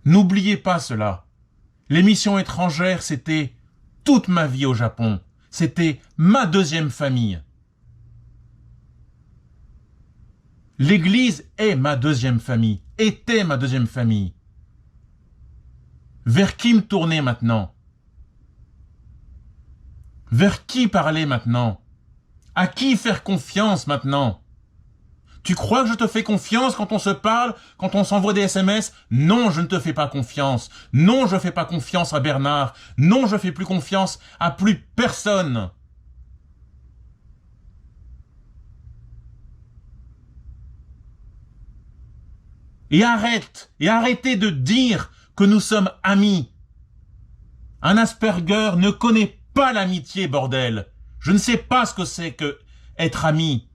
N'oubliez pas cela. Les missions étrangères, c'était toute ma vie au Japon. C'était ma deuxième famille. L'Église est ma deuxième famille, était ma deuxième famille. Vers qui me tourner maintenant? Vers qui parler maintenant? À qui faire confiance maintenant? Tu crois que je te fais confiance quand on se parle, quand on s'envoie des SMS? Non, je ne te fais pas confiance. Non, je ne fais pas confiance à Bernard. Non, je ne fais plus confiance à plus personne. Et arrêtez de dire que nous sommes amis. Un Asperger ne connaît pas l'amitié, bordel. Je ne sais pas ce que c'est que être ami.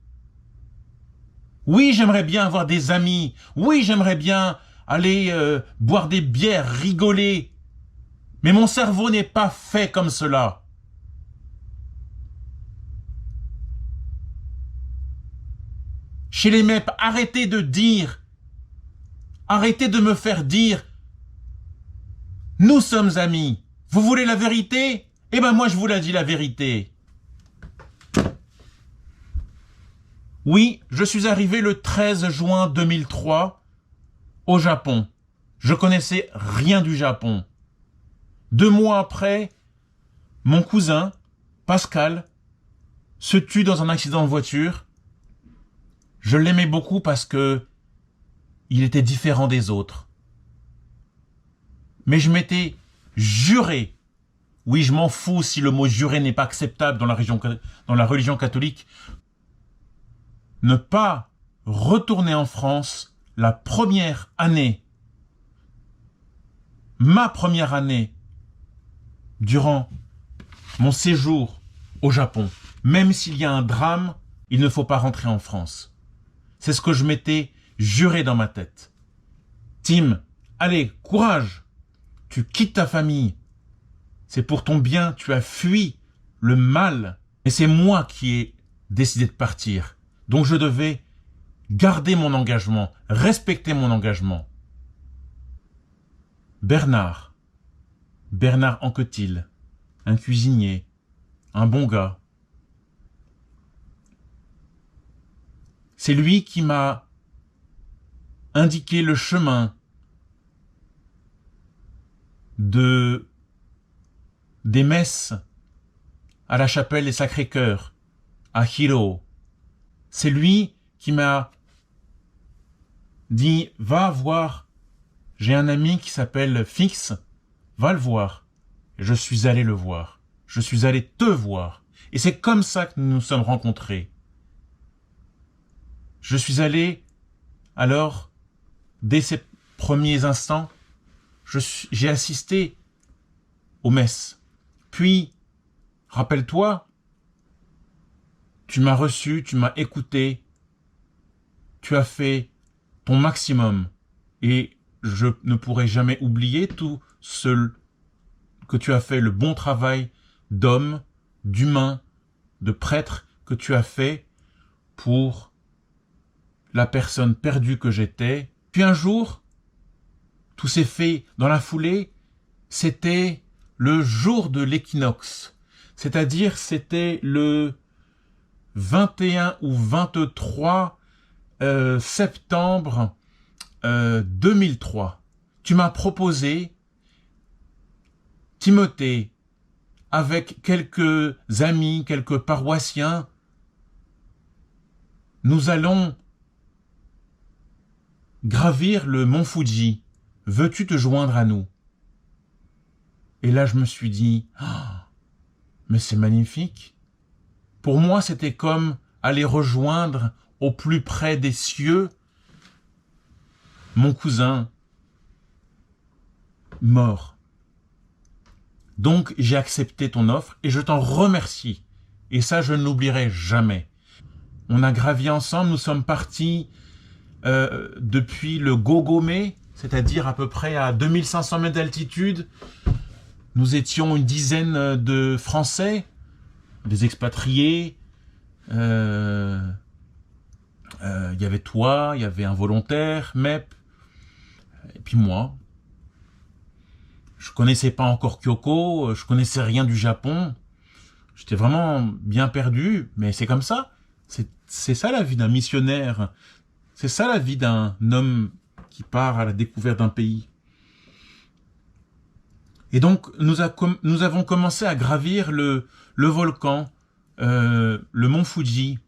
Oui, j'aimerais bien avoir des amis. Oui, j'aimerais bien aller boire des bières, rigoler. Mais mon cerveau n'est pas fait comme cela. Chez les MEP, arrêtez de me faire dire « Nous sommes amis. Vous voulez la vérité? Eh ben moi je vous la dis la vérité. » Oui, je suis arrivé le 13 juin 2003 au Japon. Je connaissais rien du Japon. 2 mois après, mon cousin, Pascal, se tue dans un accident de voiture. Je l'aimais beaucoup parce que il était différent des autres. Mais je m'étais juré, oui je m'en fous si le mot juré n'est pas acceptable dans la religion catholique, ne pas retourner en France la première année, ma première année, durant mon séjour au Japon. Même s'il y a un drame, il ne faut pas rentrer en France. C'est ce que je m'étais juré dans ma tête. Tim, allez, courage, tu quittes ta famille. C'est pour ton bien, tu as fui le mal. Et c'est moi qui ai décidé de partir. Donc je devais garder mon engagement, respecter mon engagement. Bernard Anquetil, un cuisinier, un bon gars. C'est lui qui m'a indiqué le chemin des messes à la chapelle des Sacré-Cœurs, à Hiro. C'est lui qui m'a dit « Va voir, j'ai un ami qui s'appelle Fix, va le voir. » Je suis allé le voir. Je suis allé te voir. Et c'est comme ça que nous nous sommes rencontrés. Je suis allé, alors, dès ces premiers instants, j'ai assisté aux messes. Puis, rappelle-toi, tu m'as reçu, tu m'as écouté, tu as fait ton maximum. Et je ne pourrai jamais oublier tout ce que tu as fait, le bon travail d'homme, d'humain, de prêtre que tu as fait pour la personne perdue que j'étais. Puis un jour, tout s'est fait dans la foulée, c'était le jour de l'équinoxe. C'est-à-dire, c'était le 21 ou 23 septembre 2003. Tu m'as proposé, Timothée, avec quelques amis, quelques paroissiens, nous allons gravir le mont Fuji. Veux-tu te joindre à nous? Et là, je me suis dit, ah, mais c'est magnifique. Pour moi, c'était comme aller rejoindre au plus près des cieux mon cousin mort. Donc, j'ai accepté ton offre et je t'en remercie. Et ça, je ne l'oublierai jamais. On a gravi ensemble, nous sommes partis depuis le Gogomé, c'est-à-dire à peu près à 2500 mètres d'altitude. Nous étions une dizaine de Français, des expatriés. Il y avait toi, il y avait un volontaire, MEP, et puis moi. connaissais pas encore Kyoko, je connaissais rien du Japon. J'étais vraiment bien perdu, mais c'est comme ça. C'est ça la vie d'un missionnaire. C'est ça la vie d'un homme qui part à la découverte d'un pays. Et donc, nous avons commencé à gravir le volcan, le mont Fuji,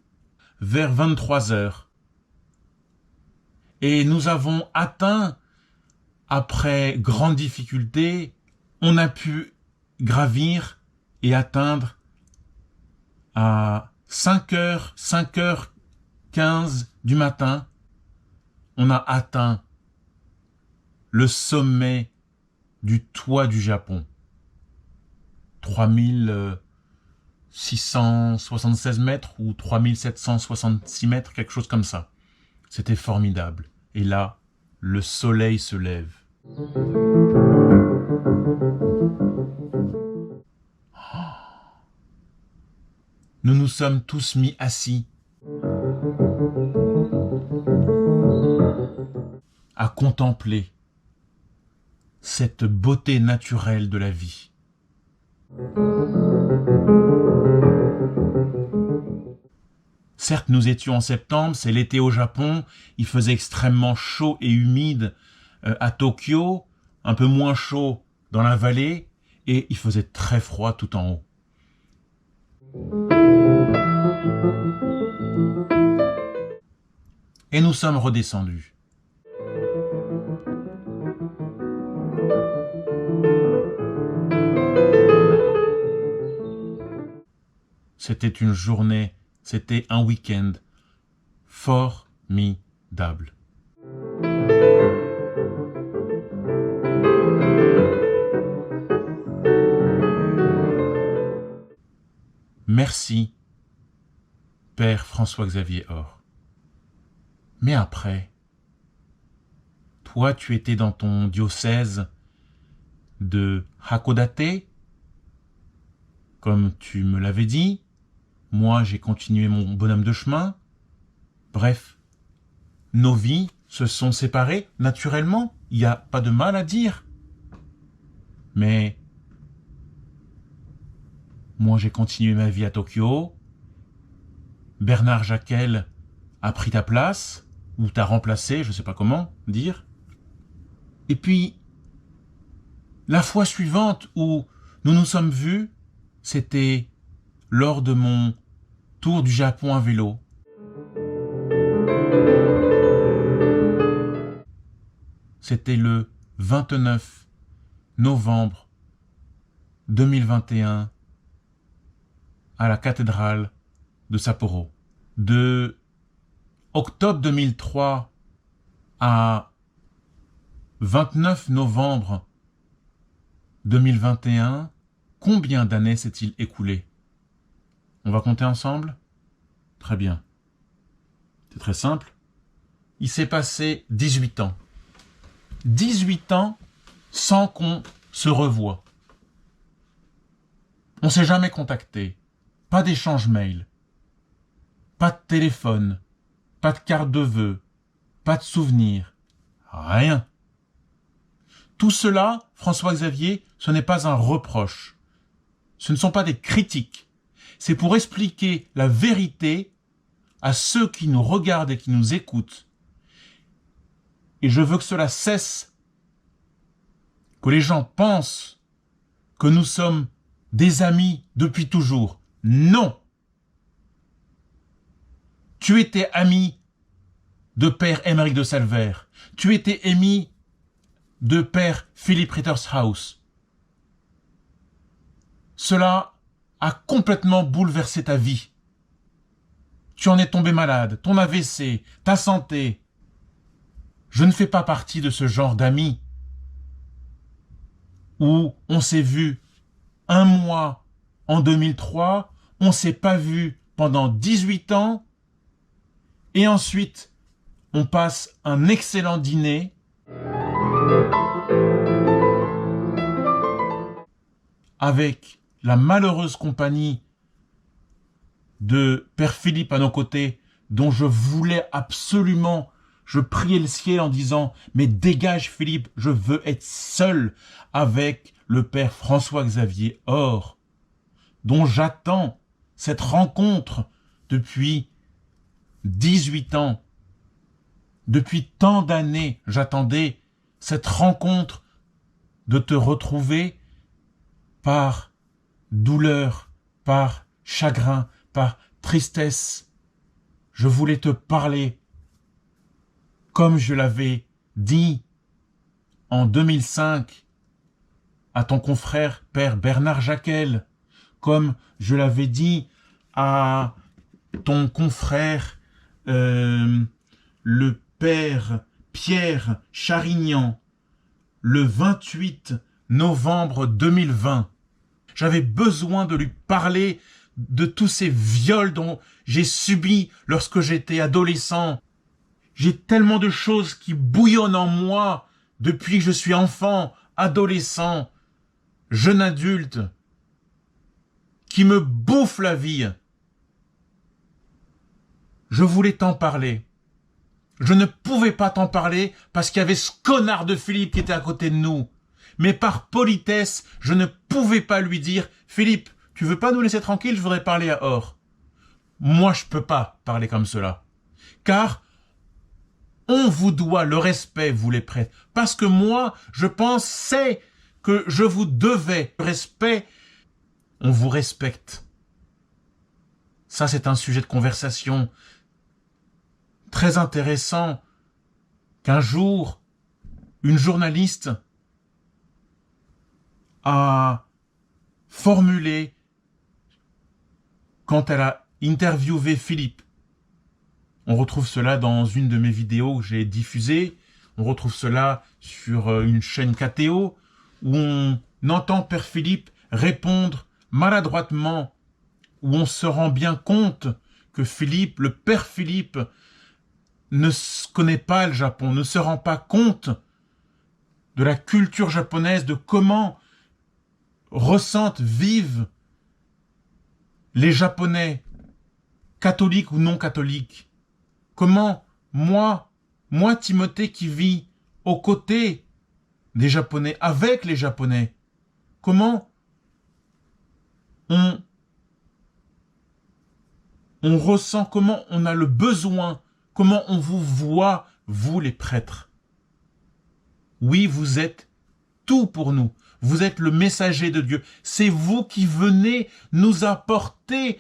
vers 23 heures. Et nous avons atteint, après grande difficulté, on a pu gravir et atteindre à 5h15 du matin, on a atteint le sommet du toit du Japon. 3676 mètres ou 3766 mètres, quelque chose comme ça. C'était formidable. Et là, le soleil se lève. Nous nous sommes tous mis assis à contempler cette beauté naturelle de la vie. Certes, nous étions en septembre, c'est l'été au Japon, il faisait extrêmement chaud et humide à Tokyo, un peu moins chaud dans la vallée, et il faisait très froid tout en haut. Et nous sommes redescendus. C'était une journée, c'était un week-end formidable. Merci, Père François-Xavier Or. Mais après, toi, tu étais dans ton diocèse de Hakodate, comme tu me l'avais dit. Moi, j'ai continué mon bonhomme de chemin. Bref, nos vies se sont séparées naturellement. Il n'y a pas de mal à dire. Mais moi, j'ai continué ma vie à Tokyo. Bernard Jacquel a pris ta place, ou t'a remplacé, je ne sais pas comment dire. Et puis, la fois suivante où nous nous sommes vus, c'était lors de mon tour du Japon à vélo. C'était le 29 novembre 2021 à la cathédrale de Sapporo. De octobre 2003 à 29 novembre 2021, combien d'années s'est-il écoulé? On va compter ensemble? Très bien. C'est très simple. Il s'est passé 18 ans. 18 ans sans qu'on se revoie. On s'est jamais contacté. Pas d'échange mail. Pas de téléphone. Pas de carte de vœux. Pas de souvenirs. Rien. Tout cela, François-Xavier, ce n'est pas un reproche. Ce ne sont pas des critiques. C'est pour expliquer la vérité à ceux qui nous regardent et qui nous écoutent. Et je veux que cela cesse. Que les gens pensent que nous sommes des amis depuis toujours. Non! Tu étais ami de Père Émeric de Salvaire. Tu étais ami de Père Philippe Rittershaus. Cela a complètement bouleversé ta vie. Tu en es tombé malade, ton AVC, ta santé. Je ne fais pas partie de ce genre d'amis où on s'est vu un mois en 2003, on s'est pas vu pendant 18 ans, et ensuite on passe un excellent dîner avec la malheureuse compagnie de Père Philippe à nos côtés, dont je voulais absolument, je priais le ciel en disant « Mais dégage Philippe, je veux être seul avec le père François-Xavier Or, dont j'attends cette rencontre depuis 18 ans. Depuis tant d'années, j'attendais cette rencontre de te retrouver par douleur, par chagrin, par tristesse. Je voulais te parler comme je l'avais dit en 2005 à ton confrère père Bernard Jacquel, comme je l'avais dit à ton confrère le père Pierre Charignan le 28 novembre 2020. J'avais besoin de lui parler de tous ces viols dont j'ai subi lorsque j'étais adolescent. J'ai tellement de choses qui bouillonnent en moi depuis que je suis enfant, adolescent, jeune adulte, qui me bouffent la vie. Je voulais t'en parler. Je ne pouvais pas t'en parler parce qu'il y avait ce connard de Philippe qui était à côté de nous. Mais par politesse, je ne pouvais pas lui dire « Philippe, tu veux pas nous laisser tranquille, je voudrais parler à Or. » Moi, je peux pas parler comme cela. Car on vous doit le respect, vous les prêtres. Parce que moi, je pensais que je vous devais le respect. On vous respecte. Ça, c'est un sujet de conversation très intéressant qu'un jour, une journaliste a formulé quand elle a interviewé Philippe. On retrouve cela dans une de mes vidéos que j'ai diffusées. On retrouve cela sur une chaîne KTO où on entend Père Philippe répondre maladroitement, où on se rend bien compte que Philippe, le Père Philippe, ne connaît pas le Japon, ne se rend pas compte de la culture japonaise, de comment ressentent, vivent les Japonais, catholiques ou non catholiques. Comment moi Timothée qui vis aux côtés des Japonais, avec les Japonais, comment on ressent, comment on a le besoin, comment on vous voit, vous les prêtres. Oui, vous êtes tout pour nous. Vous êtes le messager de Dieu. C'est vous qui venez nous apporter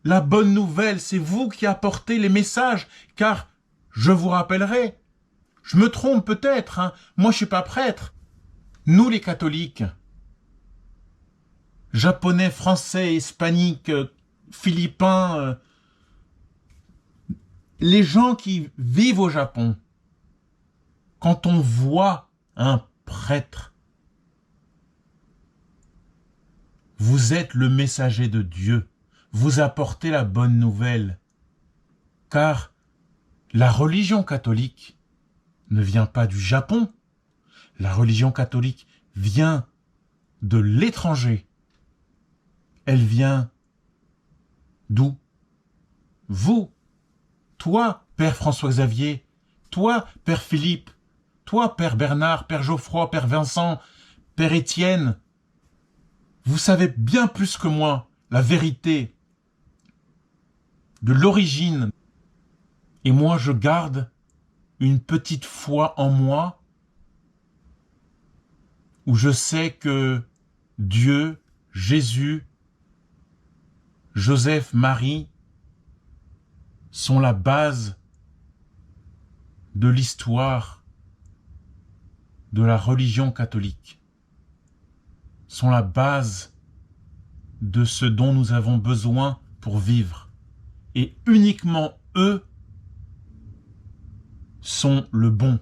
la bonne nouvelle. C'est vous qui apportez les messages. Car, je vous rappellerai, je me trompe peut-être, hein, moi je suis pas prêtre. Nous les catholiques, japonais, français, hispaniques, philippins, les gens qui vivent au Japon, quand on voit un prêtre, vous êtes le messager de Dieu, vous apportez la bonne nouvelle, car la religion catholique ne vient pas du Japon, la religion catholique vient de l'étranger, elle vient d'où? Vous, toi, Père François-Xavier, toi, Père Philippe, toi, Père Bernard, Père Geoffroy, Père Vincent, Père Étienne, vous savez bien plus que moi la vérité de l'origine. Et moi, je garde une petite foi en moi où je sais que Dieu, Jésus, Joseph, Marie sont la base de l'histoire de la religion catholique, sont la base de ce dont nous avons besoin pour vivre. Et uniquement eux sont le bon.